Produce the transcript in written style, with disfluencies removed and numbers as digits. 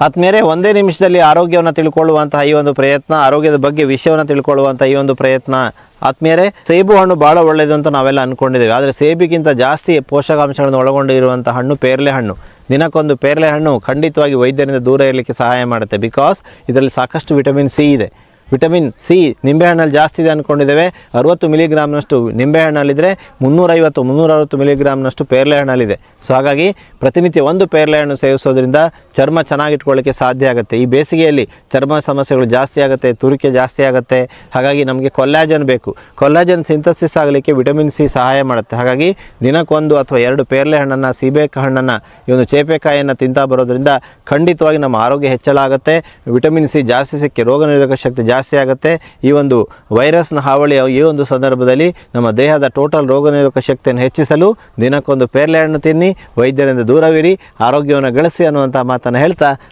ಆದ್ಮೇಲೆ ಒಂದೇ ನಿಮಿಷದಲ್ಲಿ ಆರೋಗ್ಯವನ್ನು ತಿಳ್ಕೊಳ್ಳುವಂತಹ ಈ ಒಂದು ಪ್ರಯತ್ನ, ಆರೋಗ್ಯದ ಬಗ್ಗೆ ವಿಷಯವನ್ನು ತಿಳ್ಕೊಳ್ಳುವಂಥ ಈ ಒಂದು ಪ್ರಯತ್ನ. ಆದ್ಮೇಲೆ ಸೇಬು ಹಣ್ಣು ಭಾಳ ಒಳ್ಳೆಯದು ಅಂತ ನಾವೆಲ್ಲ ಅಂದ್ಕೊಂಡಿದ್ದೇವೆ, ಆದರೆ ಸೇಬಿಗಿಂತ ಜಾಸ್ತಿ ಪೋಷಕಾಂಶಗಳನ್ನು ಒಳಗೊಂಡಿರುವಂಥ ಹಣ್ಣು ಪೇರಲೆ ಹಣ್ಣು. ದಿನಕ್ಕೊಂದು ಪೇರಲೆ ಹಣ್ಣು ಖಂಡಿತವಾಗಿ ವೈದ್ಯರಿಂದ ದೂರ ಇರಲಿಕ್ಕೆ ಸಹಾಯ ಮಾಡುತ್ತೆ. ಬಿಕಾಸ್ ಇದರಲ್ಲಿ ಸಾಕಷ್ಟು ವಿಟಮಿನ್ ಸಿ ಇದೆ. ವಿಟಮಿನ್ ಸಿ ನಿಂಬೆಹಣ್ಣಲ್ಲಿ ಜಾಸ್ತಿ ಇದೆ ಅಂದ್ಕೊಂಡಿದ್ದೇವೆ. 60 ಮಿಲಿಗ್ರಾಮ್ನಷ್ಟು ನಿಂಬೆಹಣ್ಣಲ್ಲಿದ್ದರೆ 350-360 ಮಿಲಿಗ್ರಾಮ್ನಷ್ಟು ಪೇರಲೆ ಹಣ್ಣಲ್ಲಿದೆ. ಸೊ ಹಾಗಾಗಿ ಪ್ರತಿನಿತ್ಯ ಒಂದು ಪೇರಲೆ ಹಣ್ಣು ಸೇವಿಸೋದ್ರಿಂದ ಚರ್ಮ ಚೆನ್ನಾಗಿಟ್ಕೊಳ್ಳಿಕ್ಕೆ ಸಾಧ್ಯ ಆಗುತ್ತೆ. ಈ ಬೇಸಿಗೆಯಲ್ಲಿ ಚರ್ಮ ಸಮಸ್ಯೆಗಳು ಜಾಸ್ತಿ ಆಗುತ್ತೆ, ತುರಿಕೆ ಜಾಸ್ತಿ ಆಗುತ್ತೆ. ಹಾಗಾಗಿ ನಮಗೆ ಕೊಲ್ಲಾಜನ್ ಬೇಕು. ಕೊಲ್ಲಾಜನ್ ಸಿಂಥಸಿಸ್ ಆಗಲಿಕ್ಕೆ ವಿಟಮಿನ್ ಸಿ ಸಹಾಯ ಮಾಡುತ್ತೆ. ಹಾಗಾಗಿ ದಿನಕ್ಕೊಂದು ಅಥವಾ 2 ಪೇರಲೆ ಹಣ್ಣನ್ನು, ಸೀಬೆಕ ಹಣ್ಣನ್ನು, ಈ ಒಂದು ಚೇಪೆಕಾಯಿಯನ್ನು ತಿಂತಾ ಬರೋದ್ರಿಂದ ಖಂಡಿತವಾಗಿ ನಮ್ಮ ಆರೋಗ್ಯ ಹೆಚ್ಚಳ ಆಗುತ್ತೆ. ವಿಟಮಿನ್ ಸಿ ಜಾಸ್ತಿ ಸಿಕ್ಕಿ ರೋಗ ನಿರೋಧಕ ಶಕ್ತಿ ಜಾಸ್ತಿ ಆಗುತ್ತೆ. ಈ ಒಂದು ವೈರಸ್ನ ಹಾವಳಿಯ ಈ ಒಂದು ಸಂದರ್ಭದಲ್ಲಿ ನಮ್ಮ ದೇಹದ ಟೋಟಲ್ ರೋಗ ನಿರೋಧಕ ಶಕ್ತಿಯನ್ನು ಹೆಚ್ಚಿಸಲು ದಿನಕ್ಕೊಂದು ಪೇರಲೆ ಹಣ್ಣು ತಿನ್ನಿ, ವೈದ್ಯರಿಂದ ದೂರವಿರಿ, ಆರೋಗ್ಯವನ್ನು ಗಳಿಸಿ ಅನ್ನುವಂಥ ಮಾತನ್ನು ಹೇಳ್ತಾ